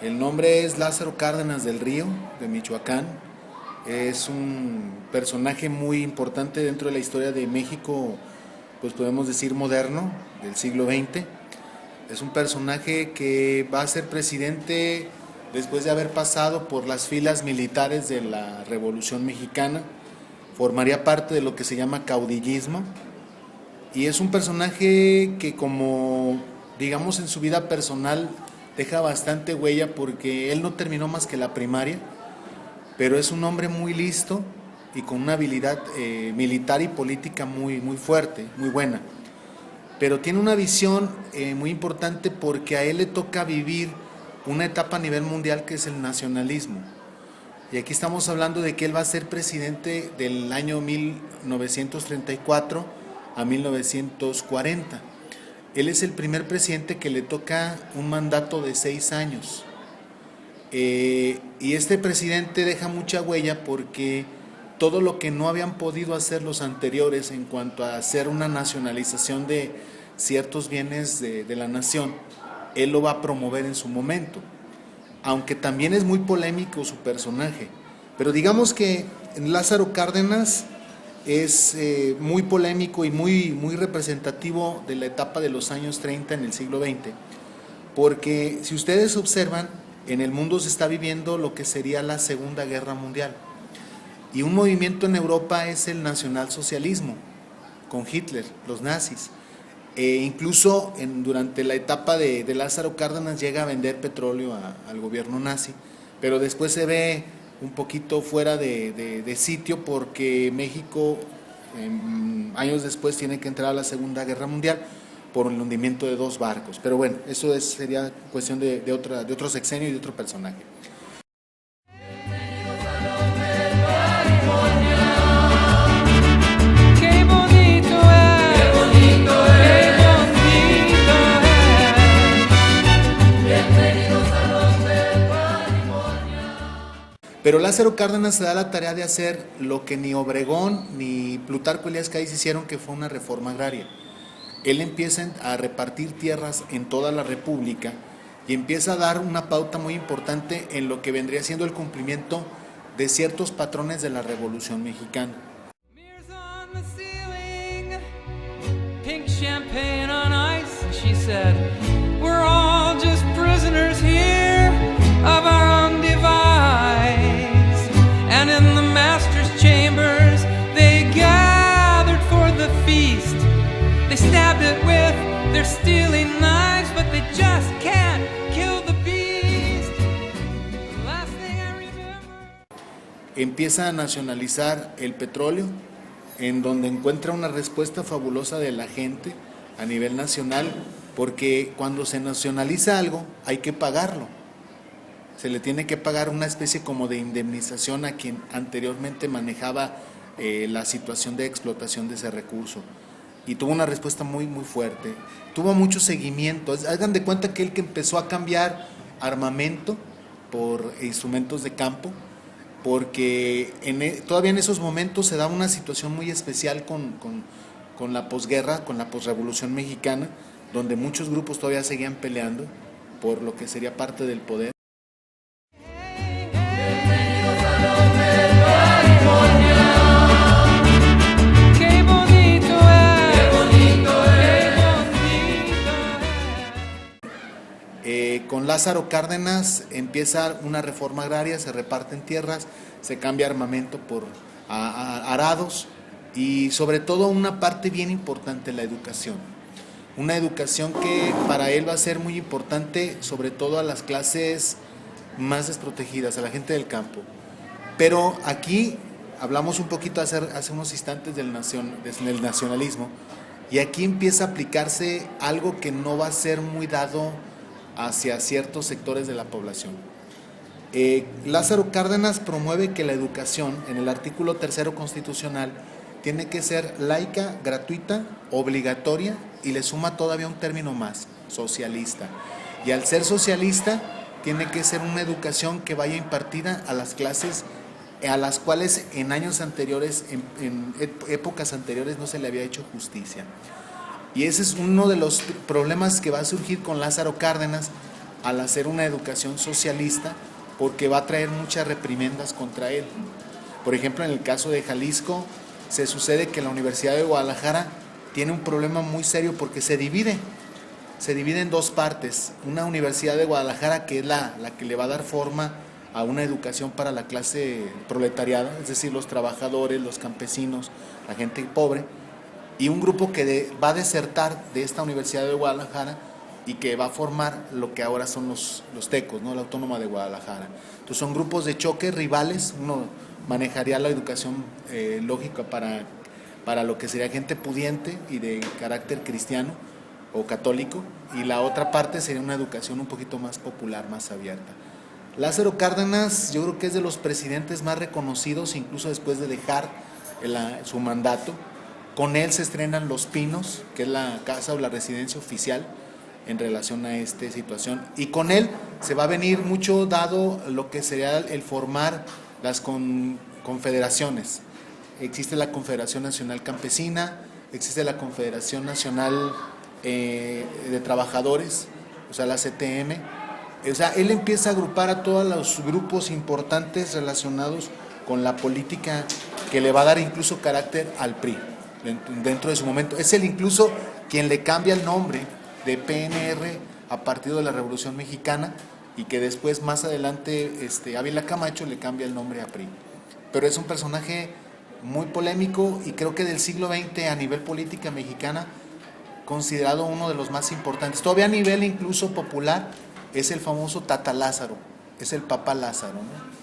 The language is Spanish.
El nombre es Lázaro Cárdenas del Río, de Michoacán. Es un personaje muy importante dentro de la historia de México, pues podemos decir moderno, del siglo XX. Es un personaje que va a ser presidente después de haber pasado por las filas militares de la Revolución Mexicana. Formaría parte de lo que se llama caudillismo. Y es un personaje que, como digamos, en su vida personal deja bastante huella, porque él no terminó más que la primaria, pero es un hombre muy listo y con una habilidad militar y política muy fuerte, muy buena. Pero tiene una visión muy importante, porque a él le toca vivir una etapa a nivel mundial que es el nacionalismo. Y aquí estamos hablando de que él va a ser presidente del año 1934 a 1940. Él es el primer presidente que le toca un mandato de 6 años. Y este presidente deja mucha huella, porque todo lo que no habían podido hacer los anteriores en cuanto a hacer una nacionalización de ciertos bienes de la nación, él lo va a promover en su momento. Aunque también es muy polémico su personaje. Pero digamos que Lázaro Cárdenas es muy polémico y muy representativo de la etapa de los años 30 en el siglo XX, porque si ustedes observan, en el mundo se está viviendo lo que sería la Segunda Guerra Mundial, y un movimiento en Europa es el nacionalsocialismo, con Hitler, los nazis. Incluso durante la etapa de Lázaro Cárdenas llega a vender petróleo al gobierno nazi, pero después se ve un poquito fuera de sitio, porque México años después tiene que entrar a la Segunda Guerra Mundial por el hundimiento de 2 barcos. Pero bueno, eso sería cuestión de otro sexenio y de otro personaje. Pero Lázaro Cárdenas se da la tarea de hacer lo que ni Obregón ni Plutarco Elías Calles hicieron, que fue una reforma agraria. Él empieza a repartir tierras en toda la República y empieza a dar una pauta muy importante en lo que vendría siendo el cumplimiento de ciertos patrones de la Revolución Mexicana. And in the master's chambers they gathered for the feast. They stabbed it with their stealing knives, but they just can't kill the beast. The last thing I remember. Empieza a nacionalizar el petróleo, en donde encuentra una respuesta fabulosa de la gente a nivel nacional, porque cuando se nacionaliza algo hay que pagarlo. Se le tiene que pagar una especie como de indemnización a quien anteriormente manejaba la situación de explotación de ese recurso. Y tuvo una respuesta muy fuerte. Tuvo mucho seguimiento. Hagan de cuenta que él que empezó a cambiar armamento por instrumentos de campo, porque todavía en esos momentos se daba una situación muy especial con la posguerra, con la posrevolución mexicana, donde muchos grupos todavía seguían peleando por lo que sería parte del poder. Con Lázaro Cárdenas empieza una reforma agraria, se reparten tierras, se cambia armamento por arados, y sobre todo una parte bien importante, la educación. Una educación que para él va a ser muy importante, sobre todo a las clases más desprotegidas, a la gente del campo. Pero aquí hablamos un poquito hace unos instantes del nacionalismo, y aquí empieza a aplicarse algo que no va a ser muy dado hacia ciertos sectores de la población. Lázaro Cárdenas promueve que la educación, en el artículo 3 constitucional, tiene que ser laica, gratuita, obligatoria, y le suma todavía un término más, socialista. Y al ser socialista, tiene que ser una educación que vaya impartida a las clases a las cuales en años anteriores, en épocas anteriores, no se le había hecho justicia. Y ese es uno de los problemas que va a surgir con Lázaro Cárdenas, al hacer una educación socialista, porque va a traer muchas reprimendas contra él. Por ejemplo, en el caso de Jalisco, se sucede que la Universidad de Guadalajara tiene un problema muy serio porque se divide en dos partes. Una Universidad de Guadalajara, que es la que le va a dar forma a una educación para la clase proletariada, es decir, los trabajadores, los campesinos, la gente pobre, y un grupo que va a desertar de esta Universidad de Guadalajara y que va a formar lo que ahora son los tecos, ¿no? La Autónoma de Guadalajara. Entonces son grupos de choque rivales. Uno manejaría la educación lógica para lo que sería gente pudiente y de carácter cristiano o católico, y la otra parte sería una educación un poquito más popular, más abierta. Lázaro Cárdenas, yo creo que es de los presidentes más reconocidos, incluso después de dejar su mandato. Con él se estrenan Los Pinos, que es la casa o la residencia oficial en relación a esta situación, y con él se va a venir mucho dado lo que sería el formar las confederaciones. Existe la Confederación Nacional Campesina, existe la Confederación Nacional de Trabajadores, o sea, la CTM. O sea, él empieza a agrupar a todos los grupos importantes relacionados con la política, que le va a dar incluso carácter al PRI dentro de su momento. Es él incluso quien le cambia el nombre de PNR a Partido de la Revolución Mexicana, y que después, más adelante, Ávila Camacho le cambia el nombre a PRI. Pero es un personaje muy polémico y creo que del siglo XX a nivel política mexicana considerado uno de los más importantes. Todavía a nivel incluso popular es el famoso Tata Lázaro, es el Papa Lázaro, ¿no?